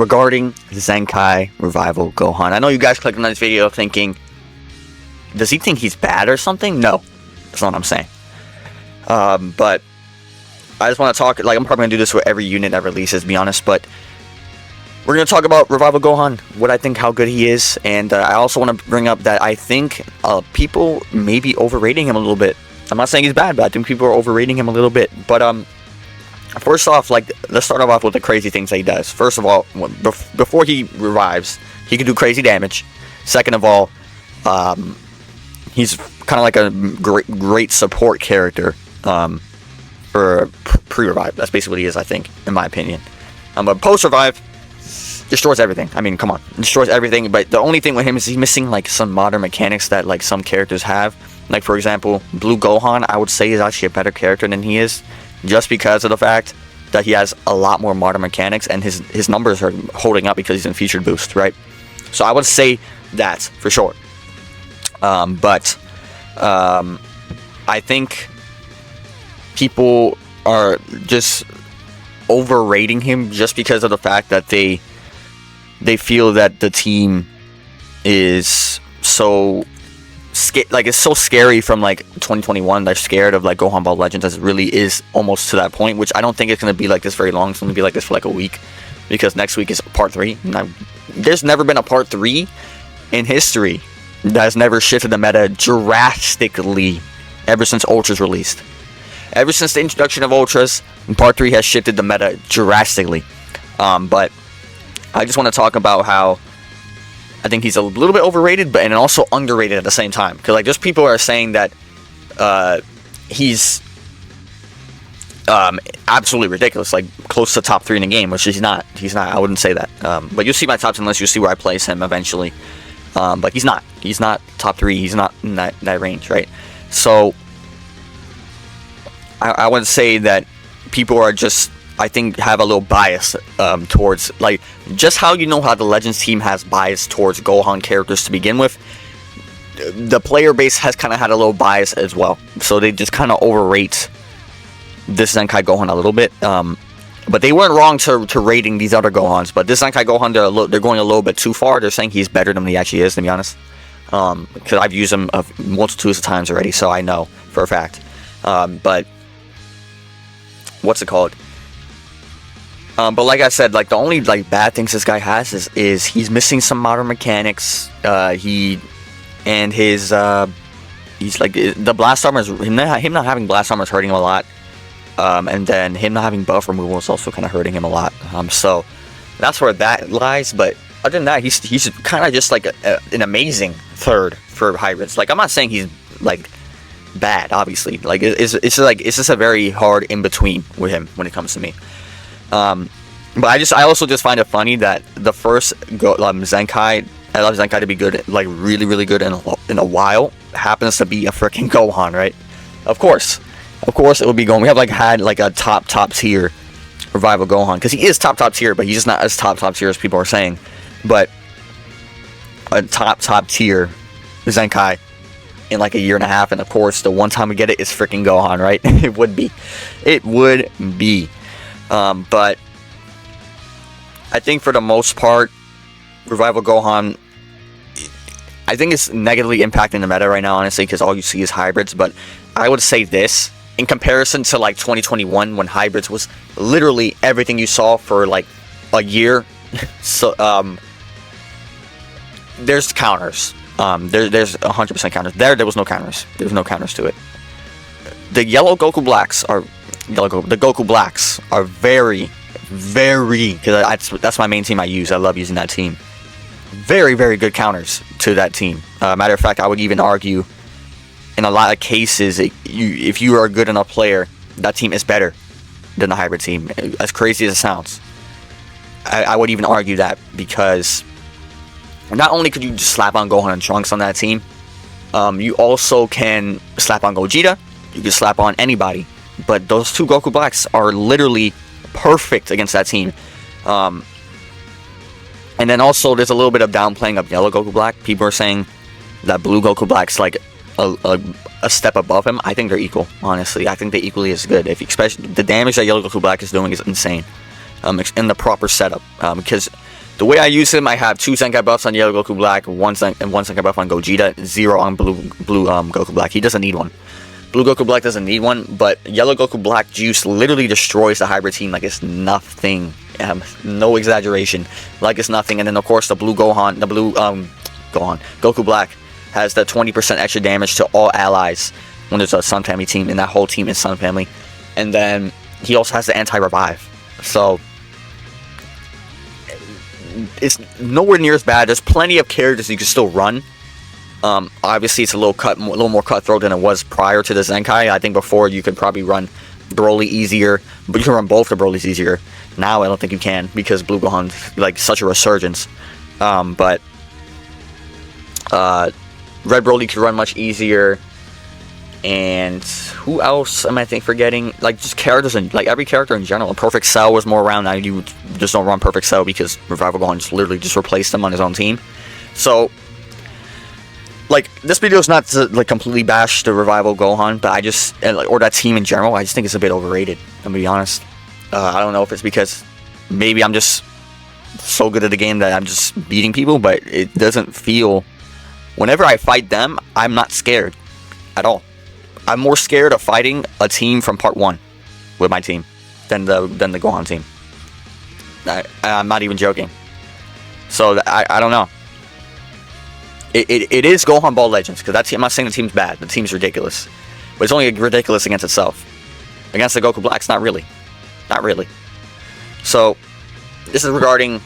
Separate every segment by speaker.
Speaker 1: regarding Zenkai Revival Gohan. I know you guys clicked on this video thinking, does he think he's bad or something? No, that's not what I'm saying. But I just want to talk, like, I'm probably going to do this with every unit that releases, to be honest, but we're going to talk about Revival Gohan, what I think, how good he is, and I also want to bring up that I think people may be overrating him a little bit. I'm not saying he's bad, but I think people are overrating him a little bit. But first off, like, let's start off with the crazy things that he does. First of all, before he revives, he can do crazy damage. Second of all, he's kind of like a great support character for pre-revive. That's basically what he is, I think, in my opinion. But post-revive, destroys everything. I mean, come on, destroys everything. But the only thing with him is he's missing like some modern mechanics that like some characters have. Like, for example, Blue Gohan, I would say, is actually a better character than he is, just because of the fact that he has a lot more modern mechanics, and his numbers are holding up because he's in featured boost, right? So I would say that for sure. But I think people are just overrating him just because of the fact that they feel that the team is so it's so scary from like 2021. They're scared of like Gohan Ball Legends, as it really is almost to that point, which I don't think it's going to be like this very long. It's going to be like this for like a week, because next week is part 3. There's never been a part 3 in history that has never shifted the meta drastically ever since Ultra's released. Ever since the introduction of Ultras, part 3 has shifted the meta drastically. But I just want to talk about how I think he's a little bit overrated, and also underrated at the same time. Because like, just people are saying that he's absolutely ridiculous, like close to top 3 in the game, which he's not. He's not. I wouldn't say that. But you'll see my top 10 list. You'll see where I place him eventually. But he's not. He's not top 3. He's not in that range, right? So I would say that people are just, I think, have a little bias towards, like, just how you know how the Legends team has bias towards Gohan characters to begin with. The player base has kind of had a little bias as well, so they just kind of overrate this Zenkai Gohan a little bit. But they weren't wrong to rating these other Gohans. But this Zenkai Gohan, they're going a little bit too far. They're saying he's better than he actually is, to be honest. Because I've used him multitudes of times already, so I know for a fact. But what's it called? But like I said, like, the only like bad things this guy has is he's missing some modern mechanics. He's like, the blast armor is him not having blast armor is hurting him a lot. And then him not having buff removal is also kind of hurting him a lot. So that's where that lies. But other than that, he's kind of just like an amazing third for hybrids. Like, I'm not saying he's like bad, obviously. Like, it's just a very hard in between with him when it comes to me. But I also just find it funny that the first Zenkai, I love Zenkai to be good, like really, really good in a while, happens to be a freaking Gohan, right? Of course it would be Gohan. We have had a top tier Revival Gohan, because he is top tier, but he's just not as top tier as people are saying. But a top tier Zenkai in like a year and a half, and of course the one time we get it is freaking Gohan, right? It would be. But I think for the most part, Revival Gohan, I think it's negatively impacting the meta right now, honestly, because all you see is hybrids. But I would say this, in comparison to like 2021, when hybrids was literally everything you saw for like a year. So there's counters. There's 100% counters. There was no counters. There was no counters to it. The yellow Goku Blacks are very, very, because that's my main team I use. I love using that team. Very, very good counters to that team. Matter of fact, I would even argue, in a lot of cases, if you are a good enough player, that team is better than the hybrid team. As crazy as it sounds, I would even argue that, because not only could you just slap on Gohan and Trunks on that team, you also can slap on Gogeta. You can slap on anybody. But those two Goku Blacks are literally perfect against that team. And then also, there's a little bit of downplaying of yellow Goku Black. People are saying that blue Goku Black's like a step above him. I think they're equal, honestly. I think they equally as good. Especially the damage that yellow Goku Black is doing is insane. In the proper setup. Because The way I use him, I have 2 Zenkai buffs on Yellow Goku Black, and one Zenkai buff on Gogeta, 0 on Blue Goku Black. He doesn't need one. Blue Goku Black doesn't need one, but Yellow Goku Black juice literally destroys the hybrid team like it's nothing. No exaggeration, like it's nothing. And then of course the Blue Goku Black has the 20% extra damage to all allies when there's a Sun Family team, and that whole team is Sun Family. And then he also has the anti-revive, so it's nowhere near as bad. There's plenty of characters you can still run. Obviously it's a little more cutthroat than it was prior to the Zenkai. I think before you could probably run Broly easier, but you can run both the Brolys easier. Now I don't think you can, because Blue Gohan's like such a resurgence. But Red Broly could run much easier. And who else am I forgetting? Like, just characters, and like every character in general. Perfect Cell was more around. Now you just don't run Perfect Cell because Revival Gohan just literally just replaced him on his own team. So, like, this video is not to like completely bash the Revival Gohan, but I just, or that team in general, I just think it's a bit overrated. I'm gonna be honest. I don't know if it's because maybe I'm just so good at the game that I'm just beating people, but it doesn't feel. Whenever I fight them, I'm not scared at all. I'm more scared of fighting a team from part 1 with my team than the Gohan team. I'm not even joking. So I don't know. It is Gohan Ball Legends, because I'm not saying the team's bad. The team's ridiculous, but it's only ridiculous against itself. Against the Goku Blacks, not really. Not really. So this is regarding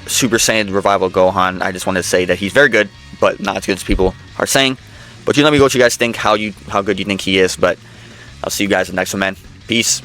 Speaker 1: Super Saiyan Revival Gohan. I just wanted to say that he's very good, but not as good as people are saying. But you let me know what you guys think, how good you think he is. But I'll see you guys in the next one, man. Peace.